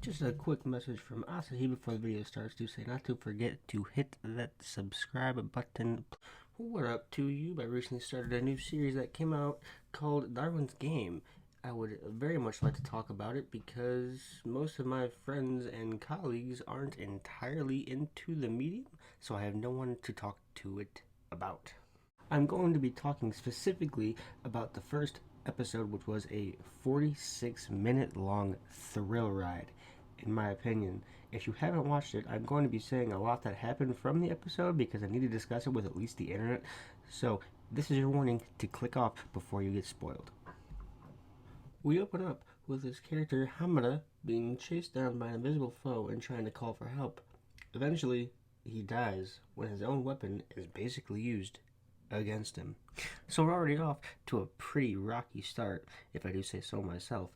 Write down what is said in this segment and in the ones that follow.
Just a quick message from Asahi before the video starts to say not to forget to hit that subscribe button. What up to you? I recently started a new series that came out called Darwin's Game. I would very much like to talk about it because most of my friends and colleagues aren't entirely into the medium, so I have no one to talk to it about. I'm going to be talking specifically about the first episode, which was a 46-minute long thrill ride, in my opinion. If you haven't watched it, I'm going to be saying a lot that happened from the episode because I need to discuss it with at least the internet. So, this is your warning to click off before you get spoiled. We open up with this character, Hamada, being chased down by an invisible foe and trying to call for help. Eventually, he dies when his own weapon is basically used against him. So we're already off to a pretty rocky start, if I do say so myself.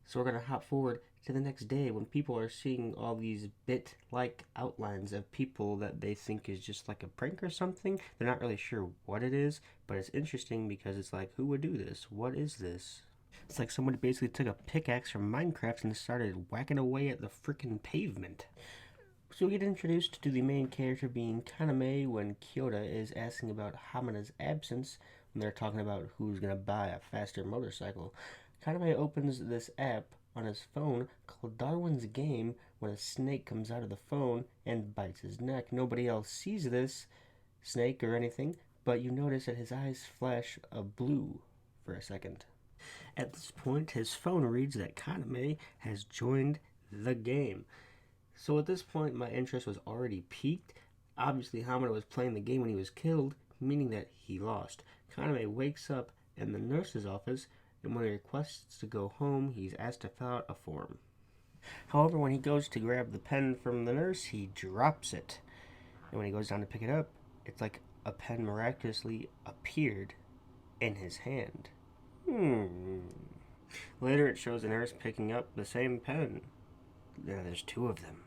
So we're going to hop forward to the next day when people are seeing all these bit-like outlines of people that they think is just like a prank or something. They're not really sure what it is, but it's interesting because it's like, who would do this? What is this? It's like somebody basically took a pickaxe from Minecraft and started whacking away at the freaking pavement. So we get introduced to the main character being Kaname when Kyoto is asking about Hamada's absence when they're talking about who's going to buy a faster motorcycle. Kaname opens this app on his phone called Darwin's Game when a snake comes out of the phone and bites his neck. Nobody else sees this snake or anything, but you notice that his eyes flash a blue for a second. At this point, his phone reads that Kaname has joined the game. So at this point, my interest was already piqued. Obviously, Hamada was playing the game when he was killed, meaning that he lost. Kaname wakes up in the nurse's office, and when he requests to go home, he's asked to fill out a form. However, when he goes to grab the pen from the nurse, he drops it. And when he goes down to pick it up, it's like a pen miraculously appeared in his hand. Later, it shows the nurse picking up the same pen. Now there's two of them.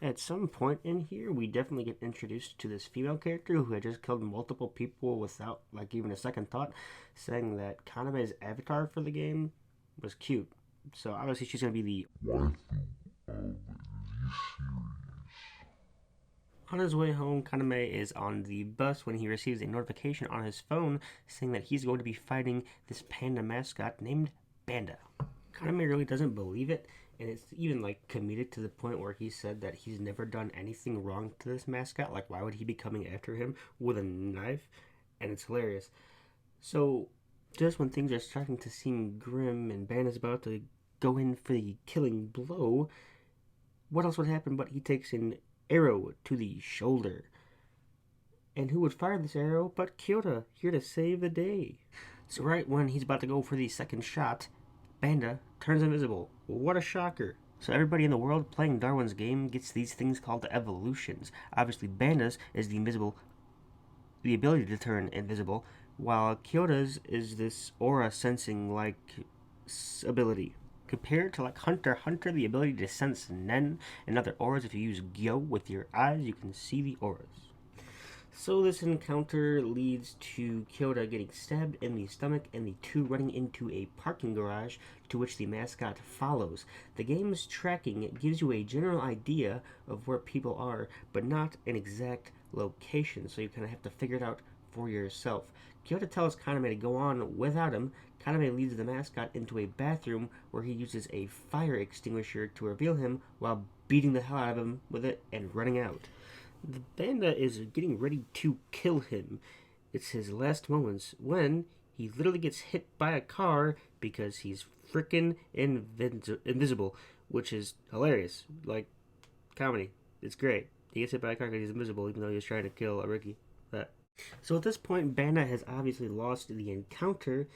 At some point in here, we definitely get introduced to this female character who had just killed multiple people without, like, even a second thought, saying that Kaname's avatar for the game was cute. So obviously she's going to be the waifu of the series. On his way home, Kaname is on the bus when he receives a notification on his phone saying that he's going to be fighting this panda mascot named Banda. Kaname really doesn't believe it, and it's even like comedic to the point where he said that he's never done anything wrong to this mascot. Like, why would he be coming after him with a knife? And it's hilarious. So, just when things are starting to seem grim and Banda's about to go in for the killing blow, what else would happen but he takes an arrow to the shoulder. And who would fire this arrow but Kyoto, here to save the day? So right when he's about to go for the second shot, Banda turns invisible. What a shocker. So everybody in the world playing Darwin's Game gets these things called evolutions. Obviously, Banda's is the ability to turn invisible, while Kyoto's is this aura sensing like ability. Compared to like Hunter x Hunter, the ability to sense Nen and other auras. If you use Gyo with your eyes, you can see the auras. So this encounter leads to Kyoto getting stabbed in the stomach and the two running into a parking garage to which the mascot follows. The game's tracking gives you a general idea of where people are, but not an exact location, so you kind of have to figure it out for yourself. Kyoto tells Kaname to go on without him. Kaname leads the mascot into a bathroom where he uses a fire extinguisher to reveal him while beating the hell out of him with it and running out. The Banda is getting ready to kill him. It's his last moments when he literally gets hit by a car because he's freaking invisible, which is hilarious. Like, comedy. It's great. He gets hit by a car because he's invisible, even though he was trying to kill a Ricky. So at this point, Banda has obviously lost the encounter,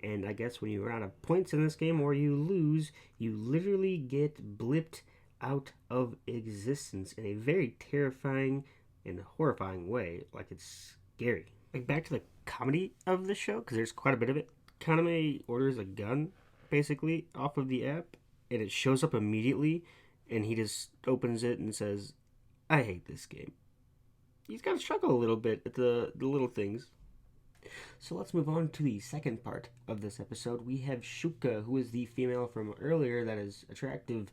and I guess when you run out of points in this game or you lose, you literally get blipped out of existence in a very terrifying and horrifying way. Like, it's scary. Like, back to the comedy of the show, because there's quite a bit of it. Kaname orders a gun, basically, off of the app, and it shows up immediately, and he just opens it and says, I hate this game. He's got to struggle a little bit at the little things. So let's move on to the second part of this episode. We have Shuka, who is the female from earlier that is attractive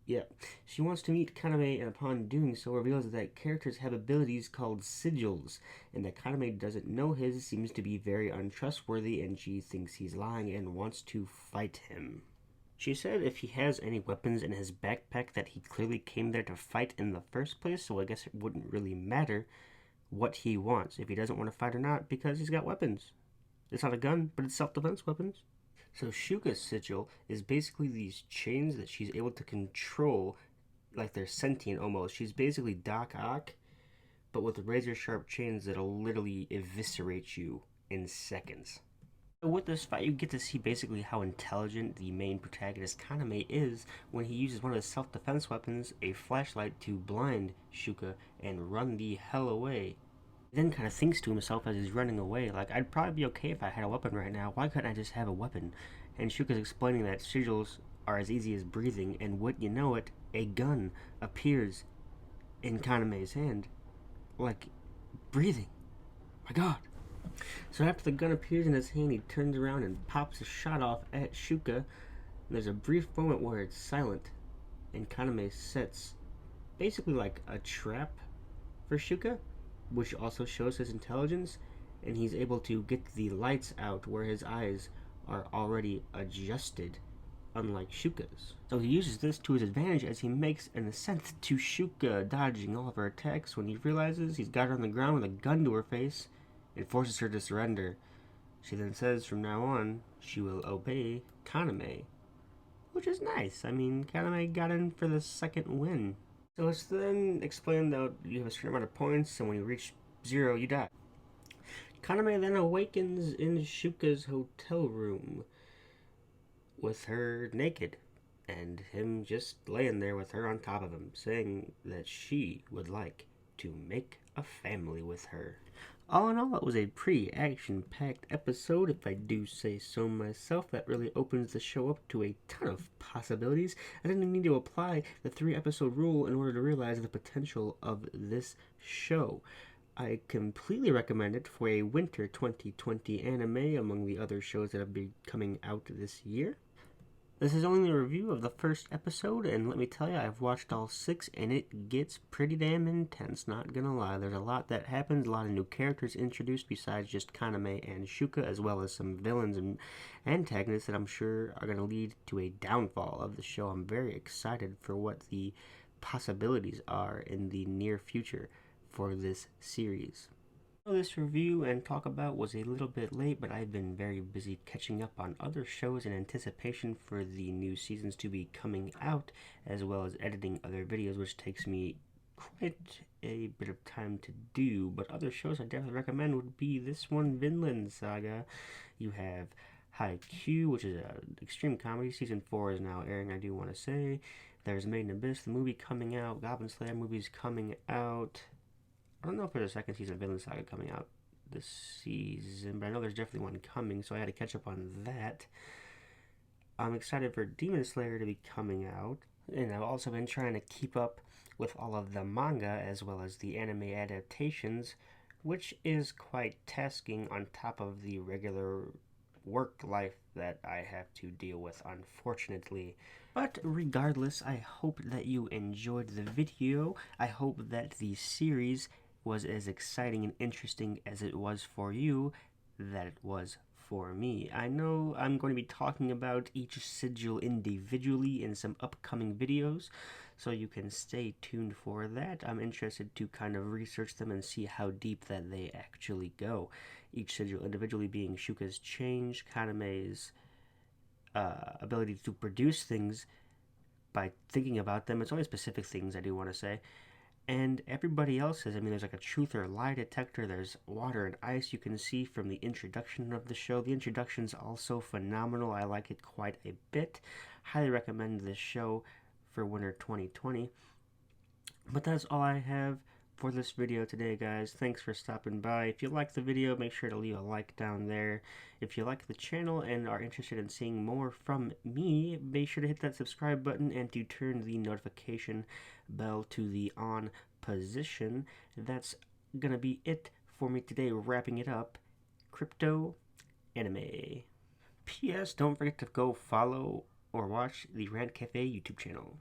Yeah, she wants to meet Kaname, and upon doing so, reveals that characters have abilities called sigils, and that Kaname doesn't know his, seems to be very untrustworthy, and she thinks he's lying and wants to fight him. She said if he has any weapons in his backpack that he clearly came there to fight in the first place, so I guess it wouldn't really matter what he wants, if he doesn't want to fight or not, because he's got weapons. It's not a gun, but it's self-defense weapons. So Shuka's sigil is basically these chains that she's able to control, like they're sentient almost. She's basically Doc Ock, but with razor sharp chains that'll literally eviscerate you in seconds. With this fight, you get to see basically how intelligent the main protagonist Kaname is when he uses one of his self-defense weapons, a flashlight, to blind Shuka and run the hell away. He then kind of thinks to himself as he's running away, like, I'd probably be okay if I had a weapon right now. Why couldn't I just have a weapon? And Shuka's explaining that sigils are as easy as breathing, and what you know it, a gun appears in Kaname's hand. Like, breathing. My god. So after the gun appears in his hand, he turns around and pops a shot off at Shuka. And there's a brief moment where it's silent, and Kaname sets basically like a trap for Shuka, which also shows his intelligence, and he's able to get the lights out where his eyes are already adjusted, unlike Shuka's. So he uses this to his advantage as he makes an ascent to Shuka, dodging all of her attacks when he realizes he's got her on the ground with a gun to her face and forces her to surrender. She then says from now on she will obey Kaname, which is nice. I mean, Kaname got in for the second win. So it's then explained that you have a certain amount of points, and when you reach 0, you die. Kaname then awakens in Shuka's hotel room with her naked, and him just laying there with her on top of him, saying that she would like to make a family with her. All in all, it was a pretty action-packed episode, if I do say so myself. That really opens the show up to a ton of possibilities. I didn't need to apply the 3-episode rule in order to realize the potential of this show. I completely recommend it for a winter 2020 anime among the other shows that have been coming out this year. This is only a review of the first episode, and let me tell you, I've watched all 6, and it gets pretty damn intense, not gonna lie. There's a lot that happens, a lot of new characters introduced besides just Kaname and Shuka, as well as some villains and antagonists that I'm sure are gonna lead to a downfall of the show. I'm very excited for what the possibilities are in the near future for this series. This review and talk about was a little bit late, but I've been very busy catching up on other shows in anticipation for the new seasons to be coming out, as well as editing other videos, which takes me quite a bit of time to do. But other shows I definitely recommend would be this one, Vinland Saga. You have Haikyuu, which is an extreme comedy. Season 4 is now airing, I do want to say. There's Made in Abyss, the movie coming out. Goblin Slayer movie's coming out. I don't know if there's a second season of Vinland Saga coming out this season, but I know there's definitely one coming, so I had to catch up on that. I'm excited for Demon Slayer to be coming out, and I've also been trying to keep up with all of the manga as well as the anime adaptations, which is quite tasking on top of the regular work life that I have to deal with, unfortunately. But regardless, I hope that you enjoyed the video. I hope that the series was as exciting and interesting as it was for you, that it was for me. I know I'm going to be talking about each sigil individually in some upcoming videos, so you can stay tuned for that. I'm interested to kind of research them and see how deep that they actually go. Each sigil individually being Shuka's change, Kaname's ability to produce things by thinking about them. It's only specific things, I do want to say. And everybody else's, I mean, there's like a truth or lie detector, there's water and ice you can see from the introduction of the show. The introduction's also phenomenal. I like it quite a bit. Highly recommend this show for winter 2020. But that's all I have for this video today, guys. Thanks for stopping by. If you liked the video, make sure to leave a like down there. If you like the channel and are interested in seeing more from me, make sure to hit that subscribe button and to turn the notification bell to the on position. That's gonna be it for me today, wrapping it up. Crypto Anime. P.S. Don't forget to go follow or watch the Rant Cafe YouTube channel.